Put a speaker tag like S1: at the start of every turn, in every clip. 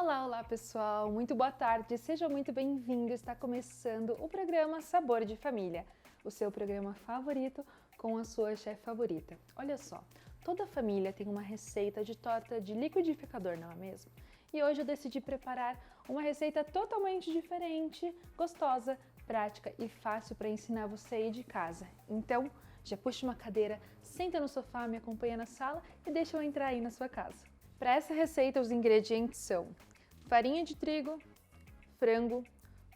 S1: Olá, olá pessoal, muito boa tarde, sejam muito bem-vindos. Está começando o programa Sabor de Família, o seu programa favorito com a sua chefe favorita. Olha só, toda família tem uma receita de torta de liquidificador, não é mesmo? E hoje eu decidi preparar uma receita totalmente diferente, gostosa, prática e fácil para ensinar você aí de casa. Então, já puxa uma cadeira, senta no sofá, me acompanha na sala e deixa eu entrar aí na sua casa. Para essa receita, os ingredientes são farinha de trigo, frango,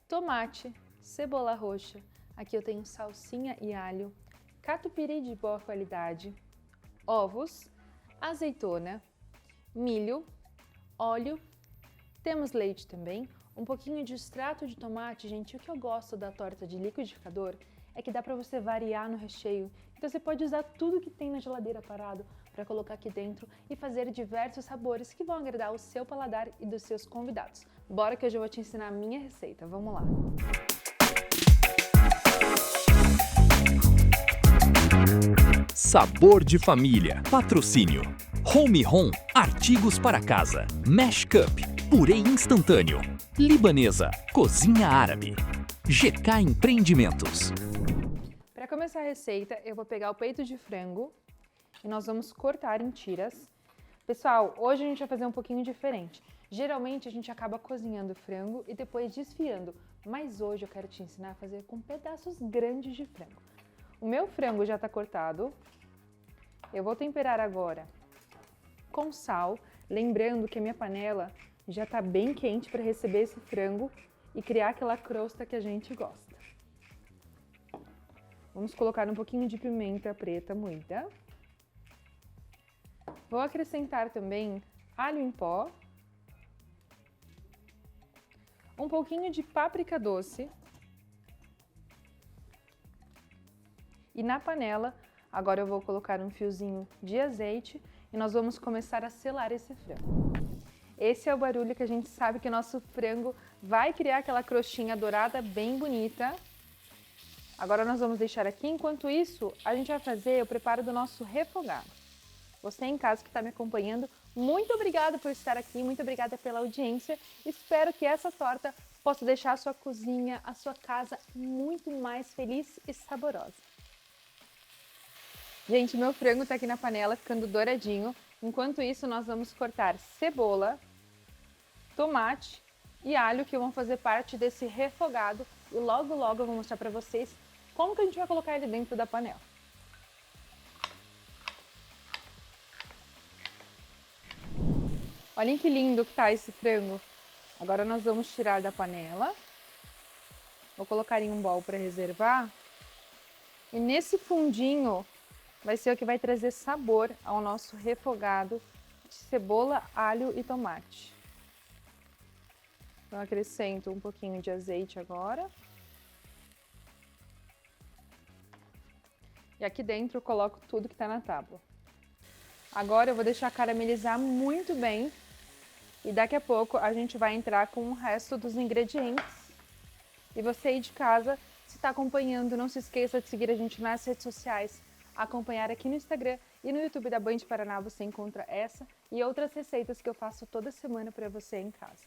S1: tomate, cebola roxa, aqui eu tenho salsinha e alho, catupiry de boa qualidade, ovos, azeitona, milho, óleo, temos leite também, um pouquinho de extrato de tomate. Gente, o que eu gosto da torta de liquidificador é que dá para você variar no recheio, então você pode usar tudo que tem na geladeira parado para colocar aqui dentro e fazer diversos sabores que vão agradar o seu paladar e dos seus convidados. Bora que hoje eu vou te ensinar a minha receita, vamos lá!
S2: Sabor de Família. Patrocínio. Home Home, artigos para casa. Mesh Cup, purê instantâneo. Libanesa, cozinha árabe. GK Empreendimentos.
S1: Para começar a receita, eu vou pegar o peito de frango e nós vamos cortar em tiras. Pessoal, hoje a gente vai fazer um pouquinho diferente. Geralmente a gente acaba cozinhando o frango e depois desfiando, mas hoje eu quero te ensinar a fazer com pedaços grandes de frango. O meu frango já está cortado. Eu vou temperar agora com sal, lembrando que a minha panela já está bem quente para receber esse frango e criar aquela crosta que a gente gosta. Vamos colocar um pouquinho de pimenta preta moída. Vou acrescentar também alho em pó, um pouquinho de páprica doce e na panela agora eu vou colocar um fiozinho de azeite e nós vamos começar a selar esse frango. Esse é o barulho que a gente sabe que o nosso frango vai criar aquela crostinha dourada bem bonita. Agora nós vamos deixar aqui, enquanto isso a gente vai fazer o preparo do nosso refogado. Você em casa que está me acompanhando, muito obrigada por estar aqui, muito obrigada pela audiência. Espero que essa torta possa deixar a sua cozinha, a sua casa muito mais feliz e saborosa. Gente, meu frango está aqui na panela ficando douradinho. Enquanto isso, nós vamos cortar cebola, tomate e alho que vão fazer parte desse refogado. E logo, logo eu vou mostrar para vocês como que a gente vai colocar ele dentro da panela. Olhem que lindo que tá esse frango. Agora nós vamos tirar da panela. Vou colocar em um bowl para reservar. E nesse fundinho vai ser o que vai trazer sabor ao nosso refogado de cebola, alho e tomate. Então acrescento um pouquinho de azeite agora. E aqui dentro eu coloco tudo que está na tábua. Agora eu vou deixar caramelizar muito bem e daqui a pouco a gente vai entrar com o resto dos ingredientes. E você aí de casa, se está acompanhando, não se esqueça de seguir a gente nas redes sociais, acompanhar aqui no Instagram e no YouTube da Band Paraná você encontra essa e outras receitas que eu faço toda semana para você em casa.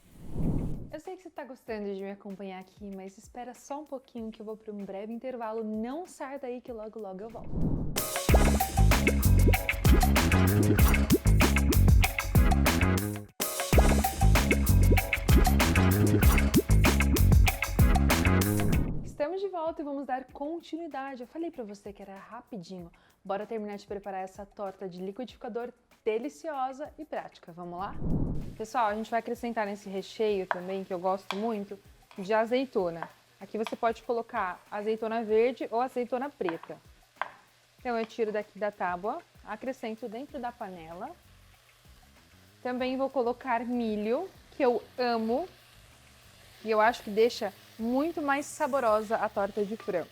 S1: Eu sei que você está gostando de me acompanhar aqui, mas espera só um pouquinho que eu vou para um breve intervalo. Não sai daí que logo logo eu volto. Estamos de volta e vamos dar continuidade. Eu falei para você que era rapidinho. Bora terminar de preparar essa torta de liquidificador deliciosa e prática. Vamos lá? Pessoal, a gente vai acrescentar nesse recheio também, que eu gosto muito, de azeitona. Aqui você pode colocar azeitona verde ou azeitona preta. Então eu tiro daqui da tábua, acrescento dentro da panela. Também vou colocar milho, que eu amo. E eu acho que deixa muito mais saborosa a torta de frango.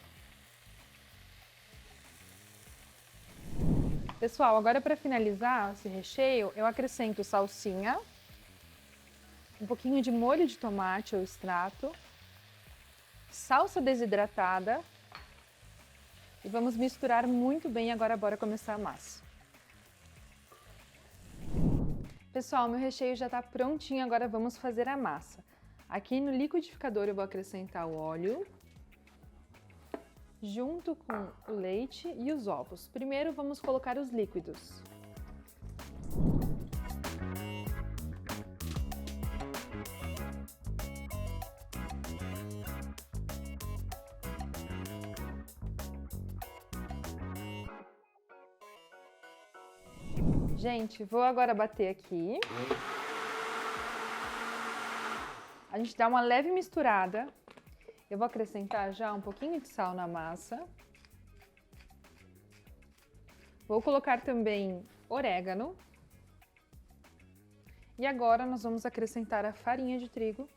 S1: Pessoal, agora para finalizar esse recheio, eu acrescento salsinha, um pouquinho de molho de tomate ou extrato, salsa desidratada e vamos misturar muito bem. Agora bora começar a massa. Pessoal, meu recheio já está prontinho, agora vamos fazer a massa. Aqui no liquidificador eu vou acrescentar o óleo, junto com o leite e os ovos. Primeiro vamos colocar os líquidos. Gente, vou agora bater aqui. A gente dá uma leve misturada. Eu vou acrescentar já um pouquinho de sal na massa. Vou colocar também orégano. E agora nós vamos acrescentar a farinha de trigo.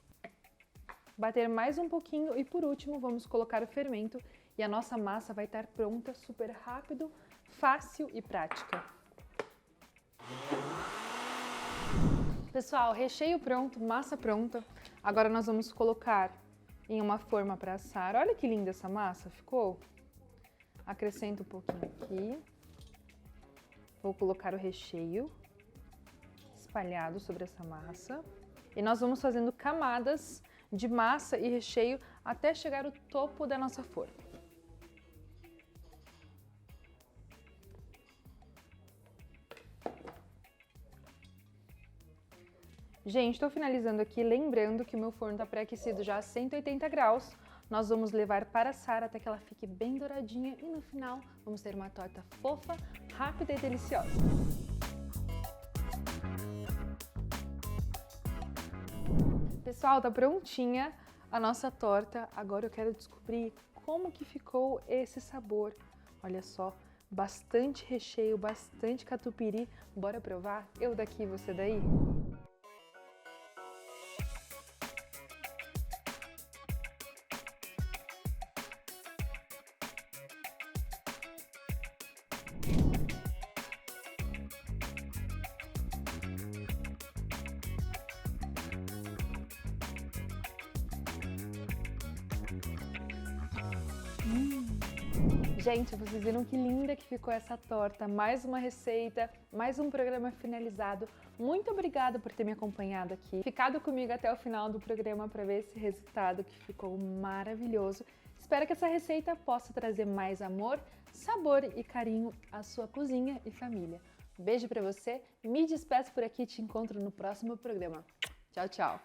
S1: Bater mais um pouquinho e por último vamos colocar o fermento. E a nossa massa vai estar pronta super rápido, fácil e prática. Pessoal, recheio pronto, massa pronta. Agora nós vamos colocar em uma forma para assar. Olha que linda essa massa ficou. Acrescento um pouquinho aqui. Vou colocar o recheio espalhado sobre essa massa. E nós vamos fazendo camadas de massa e recheio até chegar ao topo da nossa forma. Gente, estou finalizando aqui, lembrando que o meu forno está pré-aquecido já a 180 graus. Nós vamos levar para assar até que ela fique bem douradinha e no final vamos ter uma torta fofa, rápida e deliciosa. Pessoal, tá prontinha a nossa torta. Agora eu quero descobrir como que ficou esse sabor. Olha só, bastante recheio, bastante catupiry. Bora provar? Eu daqui, você daí? Gente, vocês viram que linda que ficou essa torta? Mais uma receita, mais um programa finalizado. Muito obrigada por ter me acompanhado aqui, ficado comigo até o final do programa para ver esse resultado que ficou maravilhoso. Espero que essa receita possa trazer mais amor, sabor e carinho à sua cozinha e família. Um beijo para você, me despeço por aqui e te encontro no próximo programa. Tchau, tchau!